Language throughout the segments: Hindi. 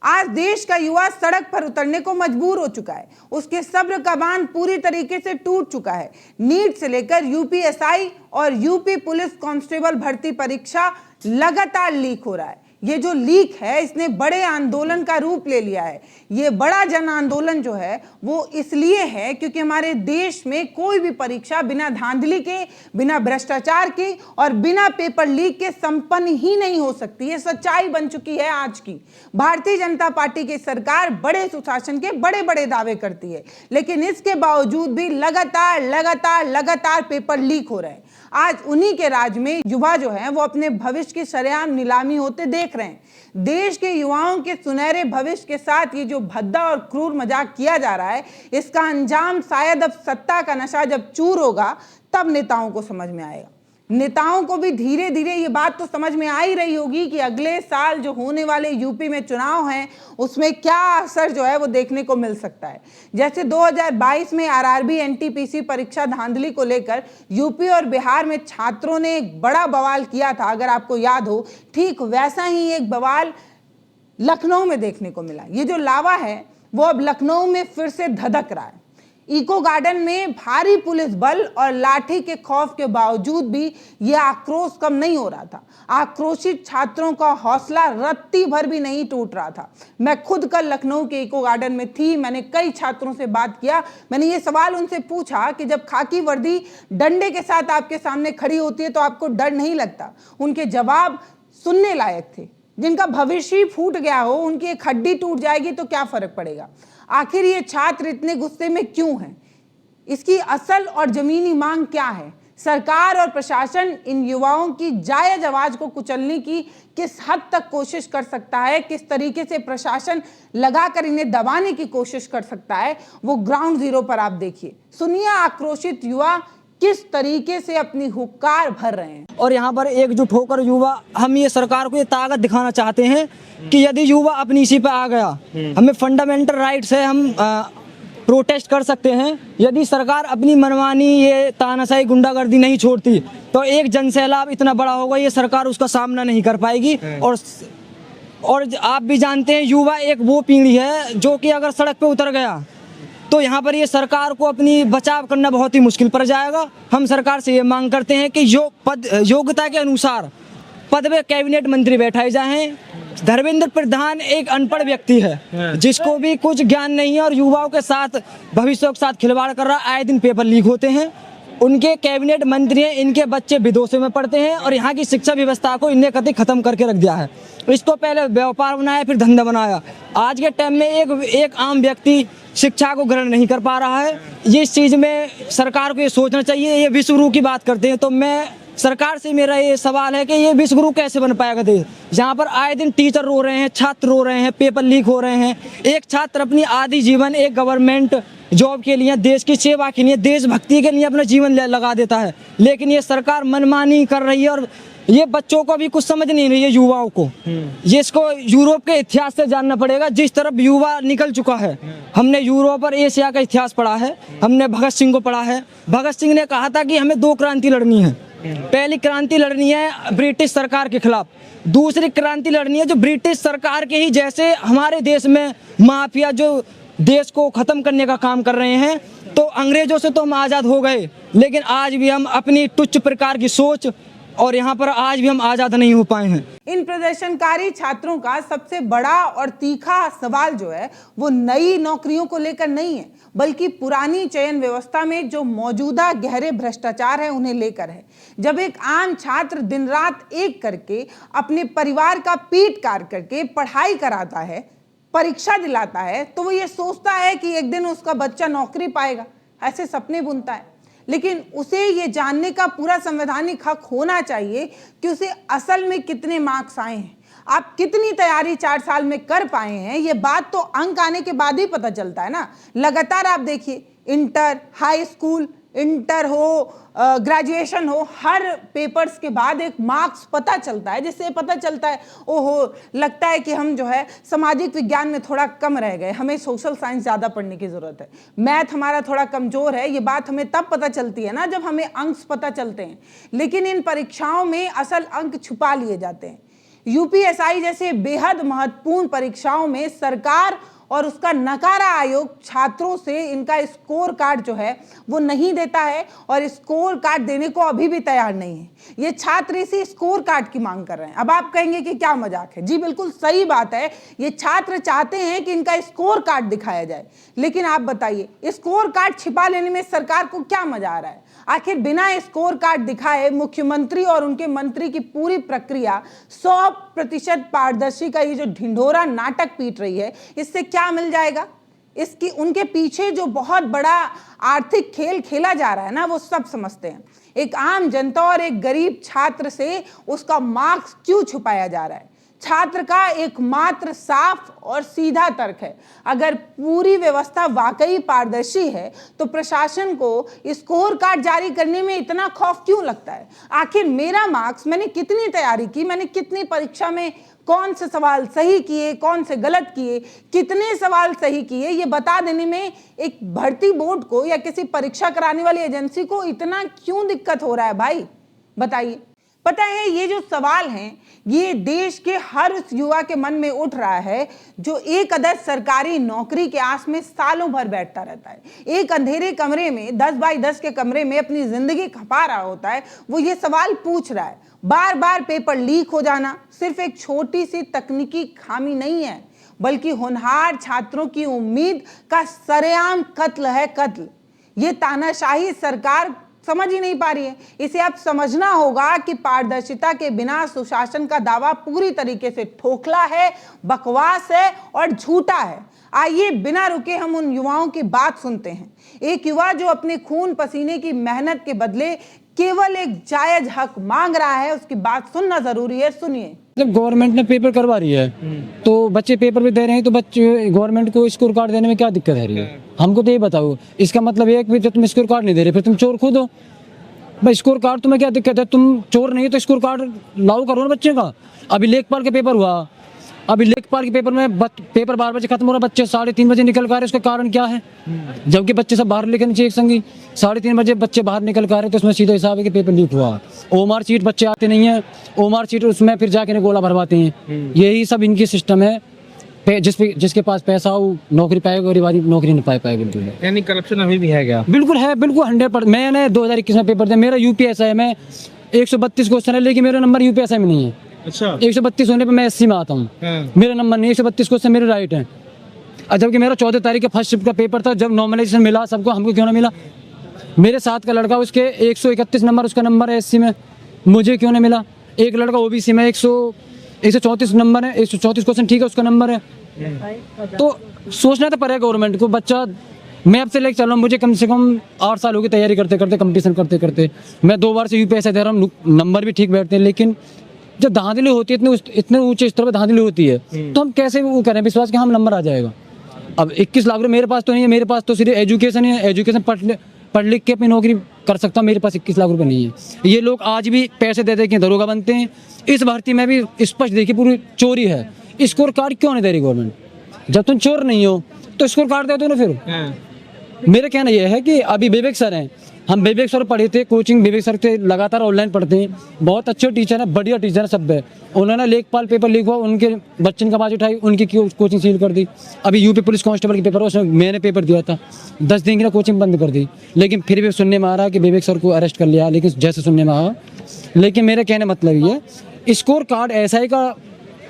आज देश का युवा सड़क पर उतरने को मजबूर हो चुका है। उसके सब्र का बांध पूरी तरीके से टूट चुका है। नीट से लेकर यूपीएसआई और यूपी पुलिस कांस्टेबल भर्ती परीक्षा लगातार लीक हो रहा है। ये जो लीक है इसने बड़े आंदोलन का रूप ले लिया है। ये बड़ा जन आंदोलन जो है वो इसलिए है क्योंकि हमारे देश में कोई भी परीक्षा बिना धांधली के, बिना भ्रष्टाचार के और बिना पेपर लीक के संपन्न ही नहीं हो सकती। ये सच्चाई बन चुकी है आज की। भारतीय जनता पार्टी की सरकार बड़े सुशासन के बड़े बड़े दावे करती है, लेकिन इसके बावजूद भी लगातार पेपर लीक हो रहे हैं। आज उन्हीं के राज में युवा जो है वो अपने भविष्य की सरेआम नीलामी होते देख रहे हैं। देश के युवाओं के सुनहरे भविष्य के साथ ये जो भद्दा और क्रूर मजाक किया जा रहा है, इसका अंजाम शायद अब सत्ता का नशा जब चूर होगा तब नेताओं को समझ में आएगा। नेताओं को भी धीरे धीरे ये बात तो समझ में आ ही रही होगी कि अगले साल जो होने वाले यूपी में चुनाव हैं उसमें क्या असर जो है वो देखने को मिल सकता है। जैसे 2022 में आरआरबी एनटीपीसी परीक्षा धांधली को लेकर यूपी और बिहार में छात्रों ने एक बड़ा बवाल किया था, अगर आपको याद हो, ठीक वैसा ही एक बवाल लखनऊ में देखने को मिला। ये जो लावा है वो अब लखनऊ में फिर से धधक रहा है। इको गार्डन में भारी पुलिस बल और लाठी के खौफ के बावजूद भी यह आक्रोश कम नहीं हो रहा था। आक्रोशित छात्रों का हौसला रत्ती भर भी नहीं टूट रहा था। मैं खुद कल लखनऊ के इको गार्डन में थी। मैंने कई छात्रों से बात किया। मैंने ये सवाल उनसे पूछा कि जब खाकी वर्दी डंडे के साथ आपके सामने खड़ी होती है तो आपको डर नहीं लगता? उनके जवाब सुनने लायक थे। जिनका भविष्य फूट गया हो, उनकी एक हड्डी टूट जाएगी तो क्या फर्क पड़ेगा? आखिर ये छात्र इतने गुस्से में क्यों हैं? इसकी असल और जमीनी मांग क्या है? सरकार और प्रशासन इन युवाओं की जायज आवाज को कुचलने की किस हद तक कोशिश कर सकता है? किस तरीके से प्रशासन लगाकर इन्हें दबाने की कोशिश कर सकता है? वो ग्राउंड जीरो पर आप देखिए। सुनिए आक्रोशित युवा किस तरीके से अपनी हुक्कार भर रहे हैं। और यहाँ पर एकजुट होकर युवा, हम ये सरकार को ये ताकत दिखाना चाहते हैं कि यदि युवा अपनी इसी पे आ गया, हमें फंडामेंटल राइट्स है, हम प्रोटेस्ट कर सकते हैं। यदि सरकार अपनी मनमानी ये तानाशाही गुंडागर्दी नहीं छोड़ती तो एक जनसैलाब इतना बड़ा होगा, ये सरकार उसका सामना नहीं कर पाएगी। और आप भी जानते हैं युवा एक वो पीढ़ी है जो कि अगर सड़क पे उतर गया तो यहाँ पर ये सरकार को अपनी बचाव करना बहुत ही मुश्किल पड़ जाएगा। हम सरकार से ये मांग करते हैं कि योग्यता के अनुसार पद में कैबिनेट मंत्री बैठाए जाएं। धर्मेंद्र प्रधान एक अनपढ़ व्यक्ति है जिसको भी कुछ ज्ञान नहीं है और युवाओं के साथ, भविष्य के साथ खिलवाड़ कर रहा। आए दिन पेपर लीक होते हैं। उनके कैबिनेट मंत्री हैं, इनके बच्चे विदेशों में पढ़ते हैं और यहाँ की शिक्षा व्यवस्था को इन्हें कतई खत्म करके रख दिया है। इसको पहले व्यापार बनाया, फिर धंधा बनाया। आज के टाइम में एक आम व्यक्ति शिक्षा को ग्रहण नहीं कर पा रहा है। ये इस चीज़ में सरकार को ये सोचना चाहिए। ये विश्व गुरु की बात करते हैं तो मैं सरकार से मेरा ये सवाल है कि ये विश्व गुरु कैसे बन पाएगा देश? जहाँ पर आए दिन टीचर रो रहे हैं, छात्र रो रहे हैं, पेपर लीक हो रहे हैं। एक छात्र अपनी आधी जीवन एक गवर्नमेंट जॉब के लिए, देश की सेवा के लिए, देशभक्ति के लिए अपना जीवन लगा देता है, लेकिन ये सरकार मनमानी कर रही है और ये बच्चों को भी कुछ समझ नहीं रही है, युवाओं को। ये इसको यूरोप के इतिहास से जानना पड़ेगा, जिस तरफ युवा निकल चुका है। हमने यूरोप और एशिया का इतिहास पढ़ा है, हमने भगत सिंह को पढ़ा है। भगत सिंह ने कहा था कि हमें 2 क्रांति लड़नी है। पहली क्रांति लड़नी है ब्रिटिश सरकार के खिलाफ, दूसरी क्रांति लड़नी है जो ब्रिटिश सरकार के ही जैसे हमारे देश में माफिया जो देश को खत्म करने का काम कर रहे हैं। तो अंग्रेजों से तो हम आज़ाद हो गए, लेकिन आज भी हम अपनी तुच्छ प्रकार की सोच और यहाँ पर आज भी हम आज़ाद नहीं हो पाए हैं। इन प्रदर्शनकारी छात्रों का सबसे बड़ा और तीखा सवाल जो है वो नई नौकरियों को लेकर नहीं है, बल्कि पुरानी चयन व्यवस्था में जो मौजूदा गहरे भ्रष्टाचार है उन्हें लेकर है। जब एक आम छात्र दिन रात एक करके अपने परिवार का पीठ कार करके पढ़ाई कराता है, परीक्षा दिलाता है, तो वो ये सोचता है कि एक दिन उसका बच्चा नौकरी पाएगा, ऐसे सपने बुनता है। लेकिन उसे ये जानने का पूरा संवैधानिक हक होना चाहिए कि उसे असल में कितने मार्क्स आए हैं, आप कितनी तैयारी 4 साल में कर पाए हैं। ये बात तो अंक आने के बाद ही पता चलता है ना। लगातार आप देखिए, इंटर, हाई स्कूल, इंटर हो, ग्रेजुएशन हो, हर पेपर्स के बाद एक मार्क्स पता चलता है, जिससे पता चलता है ओहो, लगता है कि हम जो है सामाजिक विज्ञान में थोड़ा कम रह गए, हमें सोशल साइंस ज़्यादा पढ़ने की ज़रूरत है, मैथ हमारा थोड़ा कमज़ोर है। ये बात हमें तब पता चलती है ना जब हमें अंक पता चलते हैं। लेकिन इन परीक्षाओं में असल अंक छुपा लिए जाते हैं। यूपीएसआई जैसे बेहद महत्वपूर्ण परीक्षाओं में सरकार और उसका नकारा आयोग छात्रों से इनका स्कोर कार्ड जो है वो नहीं देता है और स्कोर कार्ड देने को अभी भी तैयार नहीं है। ये छात्र इसी स्कोर कार्ड की मांग कर रहे हैं। अब आप कहेंगे कि क्या मजाक है। जी बिल्कुल सही बात है, ये छात्र चाहते हैं कि इनका स्कोर कार्ड दिखाया जाए, लेकिन आप बताइए स्कोर कार्ड छिपा लेने में सरकार को क्या मजा आ रहा है। आखिर बिना स्कोर कार्ड दिखाए मुख्यमंत्री और उनके मंत्री की पूरी प्रक्रिया 100% पारदर्शी का ये जो ढिंढोरा नाटक पीट रही है, इससे क्या मिल जाएगा। इसकी उनके पीछे जो बहुत बड़ा आर्थिक खेल खेला जा रहा है ना, वो सब समझते हैं। एक आम जनता और एक गरीब छात्र से उसका मार्क्स क्यों छुपाया जा रहा है। छात्र का एकमात्र साफ और सीधा तर्क है, अगर पूरी व्यवस्था वाकई पारदर्शी है तो प्रशासन को स्कोर कार्ड जारी करने में इतना खौफ क्यों लगता है। आखिर मेरा मार्क्स, मैंने कितनी तैयारी की, मैंने कितनी परीक्षा में कौन से सवाल सही किए, कौन से गलत किए, कितने सवाल सही किए, ये बता देने में एक भर्ती बोर्ड को या किसी परीक्षा कराने वाली एजेंसी को इतना क्यों दिक्कत हो रहा है भाई, बताइए। पता है, ये जो सवाल हैं ये देश के हर उस युवा के मन में उठ रहा है जो एक अदद सरकारी नौकरी के आस में सालों भर बैठता रहता है, एक अंधेरे कमरे में 10 बाई 10 के कमरे में अपनी जिंदगी खपा रहा होता है। वो ये सवाल पूछ रहा है। बार बार पेपर लीक हो जाना सिर्फ एक छोटी सी तकनीकी खामी नहीं है, बल्कि होनहार छात्रों की उम्मीद का सरेआम कत्ल है, कत्ल। ये तानाशाही सरकार समझ ही नहीं पा रही है। इसे अब समझना होगा कि पारदर्शिता के बिना सुशासन का दावा पूरी तरीके से खोखला है, बकवास है और झूठा है। आइए बिना रुके हम उन युवाओं की बात सुनते हैं। एक युवा जो अपने खून पसीने की मेहनत के बदले केवल एक जायज हक मांग रहा है, उसकी बात सुनना जरूरी है। सुनिए। जब गवर्नमेंट ने पेपर करवा रही है तो बच्चे पेपर भी दे रहे हैं, तो बच्चे गवर्नमेंट को स्कोर कार्ड देने में क्या दिक्कत है रही है। हमको तो ये बताओ, इसका मतलब ये है कि तुम स्कोर कार्ड नहीं दे रहे फिर तुम चोर खुद हो भाई। स्कोर कार्ड तुम्हें क्या दिक्कत है, तुम चोर नहीं तो स्कोर कार्ड लागू करो ना बच्चे का। अभी लेखपाल के पेपर हुआ, अभी लेखपाल के पेपर में पेपर 12 बजे खत्म हो रहा, बच्चे 3:30 बजे निकल कर आ रहे, उसका कारण क्या है। जबकि बच्चे सब बाहर लेकर नीचे एक संगी 3:30 बजे बच्चे बाहर निकल कर आ रहे, तो उसमें सीधा हिसाब है कि पेपर लीक हुआ। ओमार सीट बच्चे आते नहीं है, ओमार सीट उसमें फिर जाके गोला भरवाते हैं। यही सब इनकी सिस्टम है। जिसके पास पैसा हो नौकरी पाएगा, गरीब आदमी नौकरी नहीं पाएगा। बिल्कुल है, यानी करप्शन अभी भी है क्या। बिल्कुल है, बिल्कुल 100%। मैंने 2021 में पेपर दिया, मेरा यूपीएसआई में 132 क्वेश्चन है, लेकिन मेरा नंबर यूपीएसआई में नहीं है। अच्छा, 132 होने पे मैं 80 में आता हूँ। मेरा नंबर नहीं, 132 क्वेश्चन मेरे राइट है। जबकि मेरा 14 तारीख का फर्स्ट शिफ्ट का पेपर था, जब नॉर्मलाइजेशन मिला सबको, हमको क्यों ना मिला। मेरे साथ का लड़का उसके 131 नंबर, उसका नंबर है 80 में, मुझे क्यों नहीं मिला। एक लड़का ओबीसी में 134 नंबर है, 134 क्वेश्चन ठीक है, उसका नंबर है। तो सोचना तो पड़ेगा गवर्नमेंट को। बच्चा मैं अब से लेकर चल रहा हूँ, मुझे कम से कम 8 साल हो गए तैयारी करते करते, कंपटीशन करते करते। मैं 2 बार से यूपीएसआई दे रहा हूँ, नंबर भी ठीक बैठते हैं, लेकिन जब धांधली होती है इतने ऊंचे स्तर पर धांधली होती है, तो हम कैसे वो करें विश्वास कि हम नंबर आ जाएगा। अब 21 लाख रुपये मेरे पास तो नहीं है, मेरे पास तो सिर्फ एजुकेशन है, एजुकेशन पढ़ लिख के अपनी नौकरी कर सकता हूँ, मेरे पास 21 लाख रुपये नहीं है। ये लोग आज भी पैसे दे दे के दरोगा बनते हैं। इस भर्ती में भी स्पष्ट देखिए पूरी चोरी है। स्कोर कार्ड क्यों नहीं दे रही गवर्नमेंट। जब तुम चोर नहीं हो तो स्कोर कार्ड दे दो ना फिर। मेरा कहना यह है कि अभी विवेक सर हैं, हम विवेक सर पढ़े थे, कोचिंग विवेक सर थे, लगातार ऑनलाइन पढ़ते हैं, बहुत अच्छे टीचर हैं, बढ़िया टीचर है सब है। उन्होंने लेखपाल पेपर लीक हुआ, उनके बच्चन का बाज उठाई, उनकी कोचिंग सील कर दी। अभी यूपी पुलिस कांस्टेबल के पेपर, उसमें मैंने पेपर दिया था, 10 दिन की कोचिंग बंद कर दी। लेकिन फिर भी सुनने में आ रहा है कि विवेक सर को अरेस्ट कर लिया, लेकिन जैसे सुनने में आया। लेकिन मेरे कहने मतलब ये स्कोर कार्ड ऐसा ही का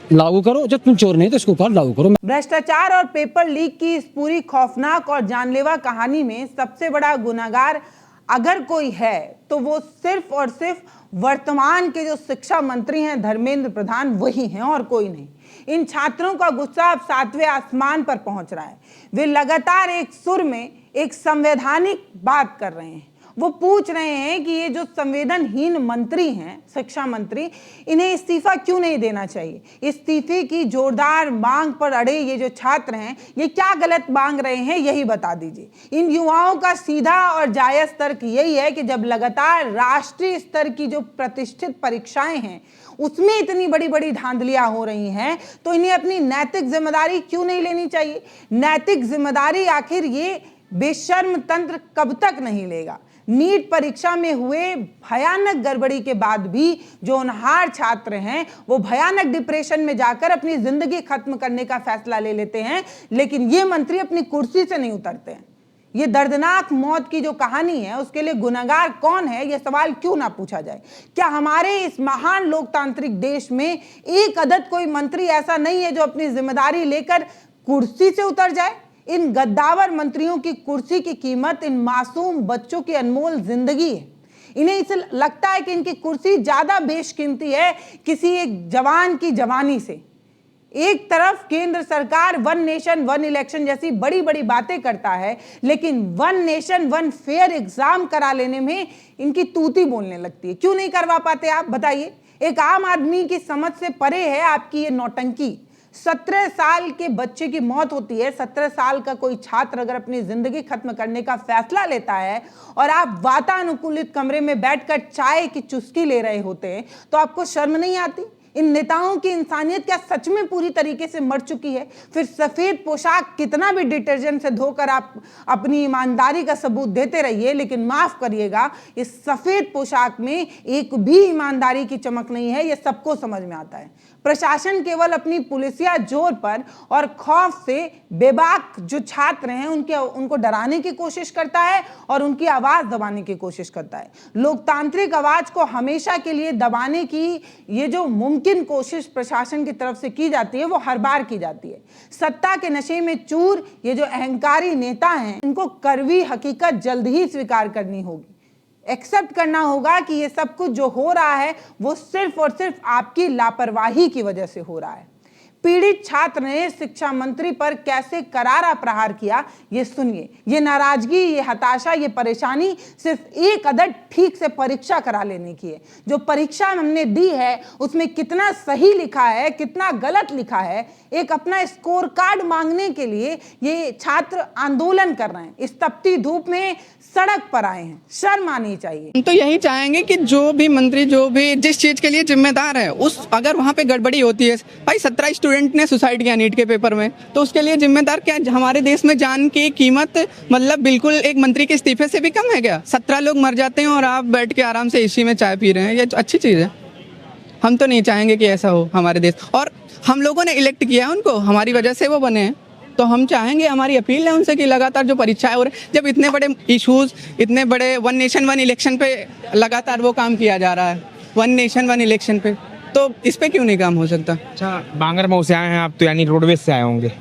लागू करो, जब तुम चोर नहीं तो स्कोर कार्ड लागू करो। भ्रष्टाचार और पेपर लीक की इस पूरी खौफनाक और जानलेवा कहानी में सबसे बड़ा गुनाहगार अगर कोई है तो वो सिर्फ और सिर्फ वर्तमान के जो शिक्षा मंत्री हैं धर्मेंद्र प्रधान, वही हैं और कोई नहीं। इन छात्रों का गुस्सा अब 7वें आसमान पर पहुंच रहा है। वे लगातार एक सुर में एक संवैधानिक बात कर रहे हैं। वो पूछ रहे हैं कि ये जो संवेदनहीन मंत्री हैं, शिक्षा मंत्री, इन्हें इस्तीफा क्यों नहीं देना चाहिए। इस्तीफे की जोरदार मांग पर अड़े ये जो छात्र हैं, ये क्या गलत मांग रहे हैं, यही बता दीजिए। इन युवाओं का सीधा और जायज तर्क यही है कि जब लगातार राष्ट्रीय स्तर की जो प्रतिष्ठित परीक्षाएं हैं उसमें इतनी बड़ी बड़ी धांधलियां हो रही हैं, तो इन्हें अपनी नैतिक जिम्मेदारी क्यों नहीं लेनी चाहिए। नैतिक जिम्मेदारी आखिर ये बेशर्म तंत्र कब तक नहीं लेगा। नीट परीक्षा में हुए भयानक गड़बड़ी के बाद भी जो होनहार छात्र हैं वो भयानक डिप्रेशन में जाकर अपनी जिंदगी खत्म करने का फैसला ले लेते हैं, लेकिन ये मंत्री अपनी कुर्सी से नहीं उतरते हैं। ये दर्दनाक मौत की जो कहानी है उसके लिए गुनहगार कौन है, यह सवाल क्यों ना पूछा जाए। क्या हमारे इस महान लोकतांत्रिक देश में एक अदद कोई मंत्री ऐसा नहीं है जो अपनी जिम्मेदारी लेकर कुर्सी से उतर जाए? इन गद्दावर मंत्रियों की कुर्सी की कीमत इन मासूम बच्चों की अनमोल जिंदगी है। इन्हें इसे लगता है कि इनकी कुर्सी ज्यादा बेशकीमती है किसी एक जवान की जवानी से। एक तरफ केंद्र सरकार वन नेशन वन इलेक्शन जैसी बड़ी बड़ी बातें करता है, लेकिन one nation one fair exam करा लेने में इनकी तूती बोलने लगती है। क्यों नहीं करवा पाते आप बताइए? एक आम आदमी की समझ से परे है आपकी ये नौटंकी। 17 साल के बच्चे की मौत होती है। 17 साल का कोई छात्र अगर अपनी जिंदगी खत्म करने का फैसला लेता है और आप वातानुकूलित कमरे में बैठकर चाय की चुस्की ले रहे होते हैं तो आपको शर्म नहीं आती? इन नेताओं की इंसानियत क्या सच में पूरी तरीके से मर चुकी है? फिर सफेद पोशाक कितना भी डिटर्जेंट से धोकर आप अपनी ईमानदारी का सबूत देते रहिए, लेकिन माफ करिएगा इस सफेद पोशाक में एक भी ईमानदारी की चमक नहीं है। यह सबको समझ में आता है। प्रशासन केवल अपनी पुलिसिया जोर पर और खौफ से बेबाक जो छात्र हैं उनको डराने की कोशिश करता है और उनकी आवाज दबाने की कोशिश करता है। लोकतांत्रिक आवाज को हमेशा के लिए दबाने की ये जो मुमकिन कोशिश प्रशासन की तरफ से की जाती है वो हर बार की जाती है। सत्ता के नशे में चूर ये जो अहंकारी नेता हैं इनको कड़वी हकीकत जल्द ही स्वीकार करनी होगी। एक्सेप्ट करना होगा कि ये सब कुछ जो हो रहा है वो सिर्फ और सिर्फ आपकी लापरवाही की वजह से हो रहा है। पीड़ित छात्र ने शिक्षा मंत्री पर कैसे करारा प्रहार किया ये सुनिए। ये नाराजगी, ये हताशा, ये परेशानी सिर्फ एक अदद ठीक से परीक्षा करा लेने की है। जो परीक्षा हमने दी है उसमें कितना सही लिखा है, कितना गलत लिखा है, एक अपना स्कोर कार्ड मांगने के लिए ये छात्र आंदोलन कर रहे हैं। इस तपती धूप में सड़क पर आए हैं। शर्म आनी चाहिए। हम तो यही चाहेंगे कि जो भी मंत्री जो भी जिस चीज के लिए जिम्मेदार है उस अगर वहाँ पे गड़बड़ी होती है, भाई 17 स्टूडेंट ने सुसाइड किया नीट के पेपर में, तो उसके लिए जिम्मेदार क्या? हमारे देश में जान की कीमत मतलब बिल्कुल एक मंत्री के इस्तीफे से भी कम है क्या? 17 लोग मर जाते हैं और आप बैठ के आराम से एसी में चाय पी रहे हैं, ये अच्छी चीज़ है? हम तो नहीं चाहेंगे कि ऐसा हो हमारे देश। और हम लोगों ने इलेक्ट किया है उनको, हमारी वजह से वो बने हैं, तो हम चाहेंगे, हमारी अपील है उनसे कि लगातार जो परीक्षाएं हो रही, जब इतने बड़े इश्यूज, इतने बड़े वन नेशन वन इलेक्शन पे लगातार वो काम किया जा रहा है, वन नेशन वन इलेक्शन पे, तो इस पे क्यों नहीं काम हो सकता? अच्छा, बांगरमऊ से आए हैं आप, तो यानी रोडवेज से आए होंगे?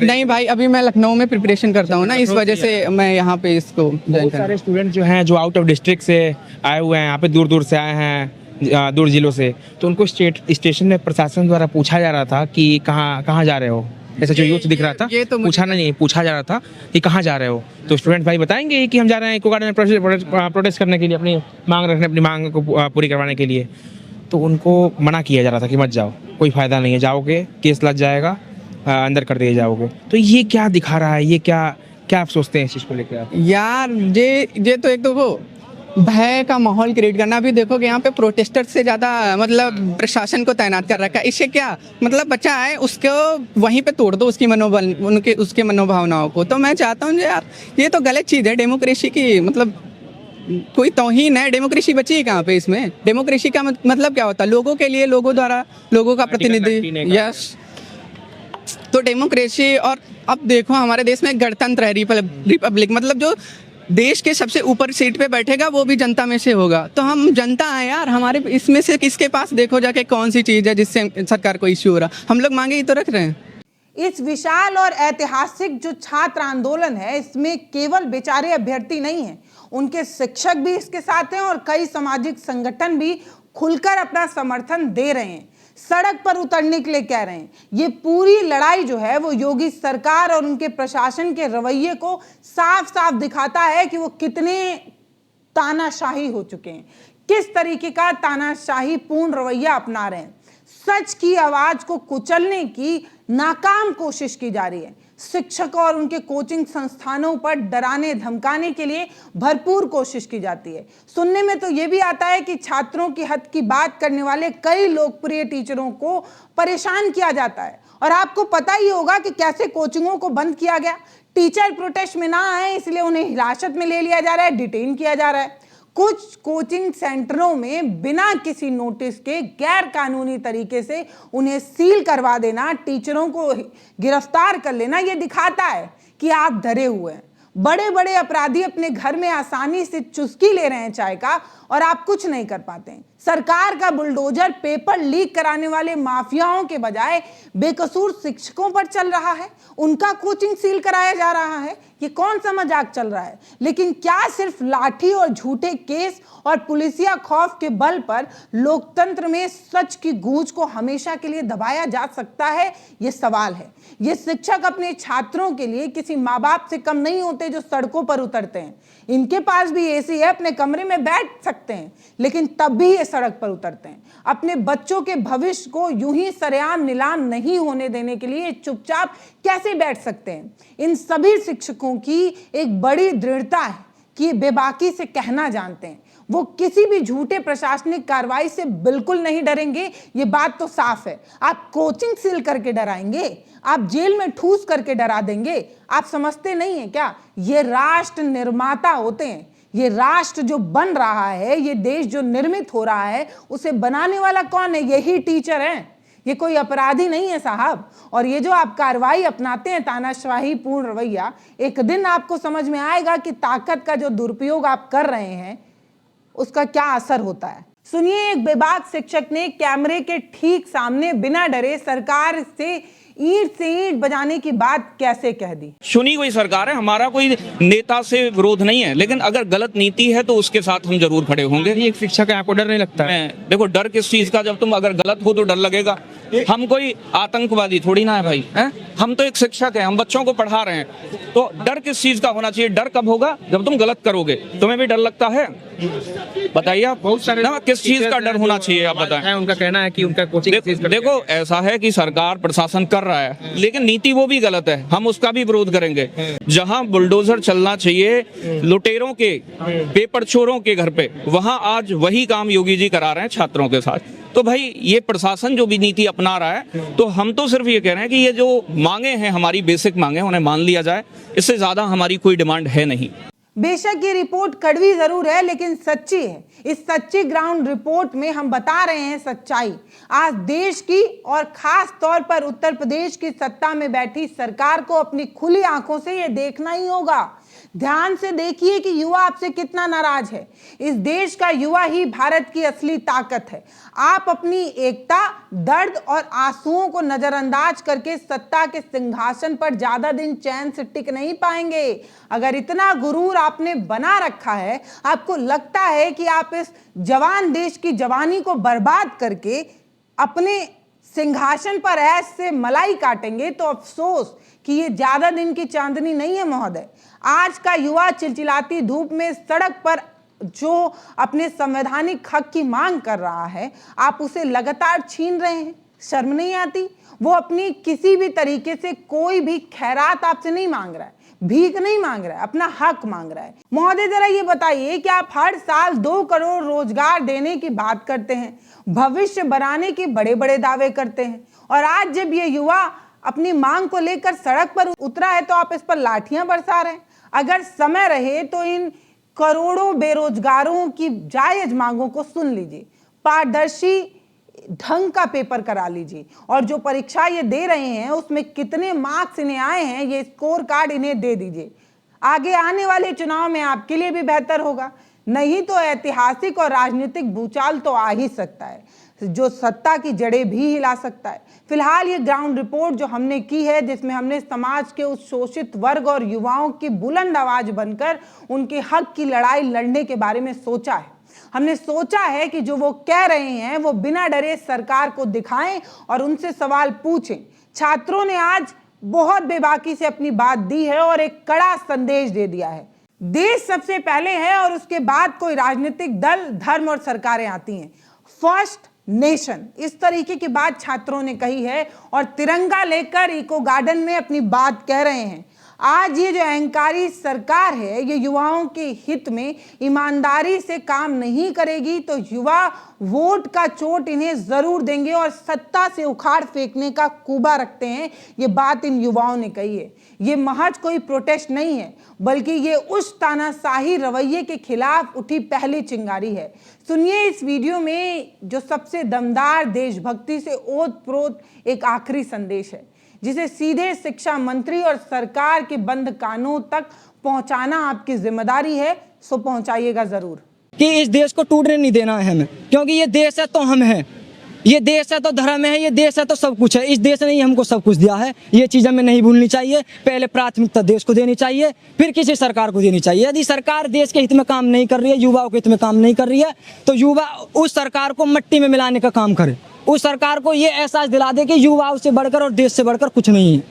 नहीं भाई, अभी मैं लखनऊ में प्रिपरेशन करता हूँ ना, इस वजह से मैं यहाँ पे इसको बहुत सारे स्टूडेंट जो हैं जो आउट ऑफ डिस्ट्रिक्ट से आए हुए हैं, यहाँ पे दूर दूर से आए हैं, दूर जिलों से, तो उनको स्टेशन में प्रशासन द्वारा पूछा जा रहा था कि कहाँ जा रहे हो, ऐसा जो यूथ दिख रहा था, ये तो पूछा जा रहा था कि कहाँ जा रहे हो, तो स्टूडेंट भाई बताएंगे कि हम जा रहे हैं इको गार्डन में प्रोटेस्ट करने के लिए, अपनी मांग को पूरी करवाने के लिए। तो उनको मना किया जा रहा था कि मत जाओ, कोई फ़ायदा नहीं है, जाओगे केस लग जाएगा, अंदर कर दिए जाओगे। तो ये क्या दिखा रहा है, ये क्या आप सोचते हैं इस चीज़ को लेकर आप? यार ये तो एक तो वो भय का माहौल क्रिएट करना। अभी देखो कि यहाँ पे प्रोटेस्टर से ज़्यादा मतलब प्रशासन को तैनात कर रखा है। इससे क्या मतलब, बच्चा आए उसको वहीं पे तोड़ दो, उसकी मनोबल उसके मनोभावनाओं को। तो मैं चाहता हूँ यार ये तो गलत चीज़ है, डेमोक्रेसी की मतलब कोई तौहीन है। डेमोक्रेसी बची है कहाँ पे इसमें? डेमोक्रेसी का मतलब क्या होता है? लोगों के लिए, लोगों द्वारा, लोगों का प्रतिनिधि। यस, तो डेमोक्रेसी। और अब देखो हमारे देश में गणतंत्र है, रिपब्लिक, मतलब जो देश के सबसे ऊपर सीट पे बैठेगा वो भी जनता में से होगा। तो हम जनता है यार, हमारे इसमें से किसके पास देखो जाके कौन सी चीज़ है जिससे सरकार को इश्यू हो रहा, हम लोग मांगे ही तो रख रहे हैं। इस विशाल और ऐतिहासिक जो छात्र आंदोलन है इसमें केवल बेचारे अभ्यर्थी नहीं हैं, उनके शिक्षक भी इसके साथ हैं और कई सामाजिक संगठन भी खुलकर अपना समर्थन दे रहे हैं, सड़क पर उतरने के लिए कह रहे हैं। ये पूरी लड़ाई जो है वो योगी सरकार और उनके प्रशासन के रवैये को साफ साफ दिखाता है कि वो कितने तानाशाही हो चुके हैं, किस तरीके का तानाशाही पूर्ण रवैया अपना रहे हैं। सच की आवाज को कुचलने की नाकाम कोशिश की जा रही है। शिक्षकों और उनके कोचिंग संस्थानों पर डराने धमकाने के लिए भरपूर कोशिश की जाती है। सुनने में तो ये भी आता है कि छात्रों की हद की बात करने वाले कई लोकप्रिय टीचरों को परेशान किया जाता है और आपको पता ही होगा कि कैसे कोचिंगों को बंद किया गया। टीचर प्रोटेस्ट में ना आए इसलिए उन्हें हिरासत में ले लिया जा रहा है, डिटेन किया जा रहा है। कुछ कोचिंग सेंटरों में बिना किसी नोटिस के गैर कानूनी तरीके से उन्हें सील करवा देना, टीचरों को गिरफ्तार कर लेना, यह दिखाता है कि आप डरे हुए हैं। बड़े बड़े अपराधी अपने घर में आसानी से चुस्की ले रहे हैं चाय का, और आप कुछ नहीं कर पाते हैं। सरकार का बुलडोजर पेपर लीक कराने वाले माफियाओं के बजाय बेकसूर शिक्षकों पर चल रहा है, उनका कोचिंग सील कराया जा रहा है। ये कौन सा मजाक चल रहा है? लेकिन क्या सिर्फ लाठी और झूठे केस और पुलिसिया खौफ के बल पर लोकतंत्र में सच की गूंज को हमेशा के लिए दबाया जा सकता है? ये सवाल है। ये शिक्षक अपने छात्रों के लिए किसी माँ बाप से कम नहीं होते जो सड़कों पर उतरते हैं। इनके पास भी एसी है, अपने कमरे में बैठ सकते हैं, लेकिन तब भी ये सड़क पर उतरते हैं। अपने बच्चों के भविष्य को यूं ही सरेआम नीलाम नहीं होने देने के लिए चुपचाप कैसे बैठ सकते हैं? इन सभी शिक्षकों की एक बड़ी दृढ़ता है कि बेबाकी से कहना जानते हैं। वो किसी भी झूठे प्रशासनिक कार्रवाई से बिल्कुल नहीं डरेंगे, ये बात तो साफ है। आप कोचिंग सील करके डराएंगे? आप जेल में ठूस करके डरा देंगे? आप समझते नहीं है क्या? ये राष्ट्र निर्माता होते हैं। ये राष्ट्र जो बन रहा है, ये देश जो निर्मित हो रहा है, उसे बनाने वाला कौन है? यही टीचर हैं। ये कोई अपराधी नहीं है साहब। और ये जो आप कार्रवाई अपनाते हैं, तानाशाही पूर्ण रवैया, एक दिन आपको समझ में आएगा कि ताकत का जो दुरुपयोग आप कर रहे हैं उसका क्या असर होता है। सुनिए, एक बेबाक शिक्षक ने कैमरे के ठीक सामने बिना डरे सरकार से ईंट से ईंट बजाने की बात कैसे कह दी। चुनी हुई सरकार है, हमारा कोई नेता से विरोध नहीं है, लेकिन अगर गलत नीति है तो उसके साथ हम जरूर खड़े होंगे। एक शिक्षक है, आपको डर नहीं लगता है? देखो, डर किस चीज का? जब तुम अगर गलत हो तो डर लगेगा। हम कोई आतंकवादी थोड़ी ना है भाई, हैं? हम तो एक शिक्षक हैं, हम बच्चों को पढ़ा रहे हैं। तो डर किस चीज का होना चाहिए? डर कब होगा? जब तुम गलत करोगे। तुम्हें भी डर लगता है? बताइए आप। बहुत सारे किस चीज का डर होना चाहिए आप बताएं। उनका कहना है कि उनका कोचिंग देखो, ऐसा है कि सरकार प्रशासन कर रहा है, लेकिन नीति वो भी गलत है, हम उसका भी विरोध करेंगे। जहां बुलडोजर चलना चाहिए लुटेरों के, पेपर चोरों के घर पे, वहां आज वही काम योगी जी करा रहे हैं छात्रों के साथ। तो भाई, ये प्रशासन जो भी नीति अपना रहा है, तो हम तो सिर्फ ये कह रहे हैं कि ये जो मांगे हैं, हमारी बेसिक मांगे, उन्हें मान लिया जाए। इससे ज्यादा हमारी कोई डिमांड है नहीं। बेशक ये रिपोर्ट कड़वी जरूर है, लेकिन सच्ची है। इस सच्ची ग्राउंड रिपोर्ट में हम बता रहे हैं सच्चाई। आज देश की और खास तौर पर उत्तर प्रदेश की सत्ता में बैठी सरकार को अपनी खुली आंखों से ये देखना ही होगा। ध्यान से देखिए कि युवा आपसे कितना नाराज है। इस देश का युवा ही भारत की असली ताकत है। आप अपनी एकता, दर्द और आंसुओं को नजरअंदाज करके सत्ता के सिंहासन पर ज्यादा दिन चैन से टिक नहीं पाएंगे। अगर इतना गुरूर आपने बना रखा है, आपको लगता है कि आप इस जवान देश की जवानी को बर्बाद करके अपने सिंहासन पर ऐसे मलाई काटेंगे, तो अफसोस कि ये ज्यादा दिन की चांदनी नहीं है महोदय। आज का युवा चिलचिलाती धूप में सड़क पर जो अपने संवैधानिक हक की मांग कर रहा है, आप उसे लगातार छीन रहे हैं। शर्म नहीं आती? वो अपनी किसी भी तरीके से कोई भी खैरात आपसे नहीं मांग रहा है, भीख नहीं मांग रहा है, अपना हक मांग रहा है। महोदय, जरा ये बताइए कि आप हर साल 2 करोड़ रोजगार देने की बात करते हैं, भविष्य बनाने के बड़े बड़े दावे करते हैं, और आज जब ये युवा अपनी मांग को लेकर सड़क पर उतरा है तो आप इस पर लाठियां बरसा रहे हैं। अगर समय रहे तो इन करोड़ों बेरोजगारों की जायज मांगों को सुन लीजिए, पारदर्शी ढंग का पेपर करा लीजिए, और जो परीक्षा ये दे रहे हैं उसमें कितने मार्क्स इन्हें आए हैं, ये स्कोर कार्ड इन्हें दे दीजिए। आगे आने वाले चुनाव में आपके लिए भी बेहतर होगा। नहीं तो ऐतिहासिक और राजनीतिक भूचाल तो आ ही सकता है, जो सत्ता की जड़ें भी हिला सकता है। फिलहाल ये ग्राउंड रिपोर्ट जो हमने की है, जिसमें हमने समाज के उस शोषित वर्ग और युवाओं की बुलंद आवाज बनकर उनके हक की लड़ाई लड़ने के बारे में सोचा है। हमने सोचा है कि जो वो कह रहे हैं वो बिना डरे सरकार को दिखाएं और उनसे सवाल पूछें। छात्रों ने आज बहुत बेबाकी से अपनी बात दी है और एक कड़ा संदेश दे दिया है। देश सबसे पहले है और उसके बाद कोई राजनीतिक दल, धर्म और सरकारें आती हैं। फर्स्ट नेशन, इस तरीके की बात छात्रों ने कही है और तिरंगा लेकर इको गार्डन में अपनी बात कह रहे हैं। आज ये जो अहंकारी सरकार है ये युवाओं के हित में ईमानदारी से काम नहीं करेगी तो युवा वोट का चोट इन्हें जरूर देंगे और सत्ता से उखाड़ फेंकने का कूबा रखते हैं। ये बात इन युवाओं ने कही है। ये महज कोई प्रोटेस्ट नहीं है बल्कि ये उस तानाशाही रवैये के खिलाफ उठी पहली चिंगारी है। सुनिए इस वीडियो में जो सबसे दमदार देशभक्ति से ओत-प्रोत एक आखिरी संदेश है जिसे सीधे शिक्षा मंत्री और सरकार के बंद कानों तक पहुंचाना आपकी जिम्मेदारी है, सो पहुंचाइएगा जरूर। कि इस देश को टूटने नहीं देना है हमें, क्योंकि ये देश है तो हम हैं, ये देश है तो धर्म है, ये देश है तो सब कुछ है। इस देश ने ही हमको सब कुछ दिया है, ये चीज़ हमें नहीं भूलनी चाहिए। पहले प्राथमिकता देश को देनी चाहिए, फिर किसी सरकार को देनी चाहिए। यदि सरकार देश के हित में काम नहीं कर रही है, युवाओं के हित में काम नहीं कर रही है, तो युवा उस सरकार को मिट्टी में मिलाने का काम करे। उस सरकार को ये एहसास दिला दे कि युवाओं से बढ़कर और देश से बढ़कर कुछ नहीं है।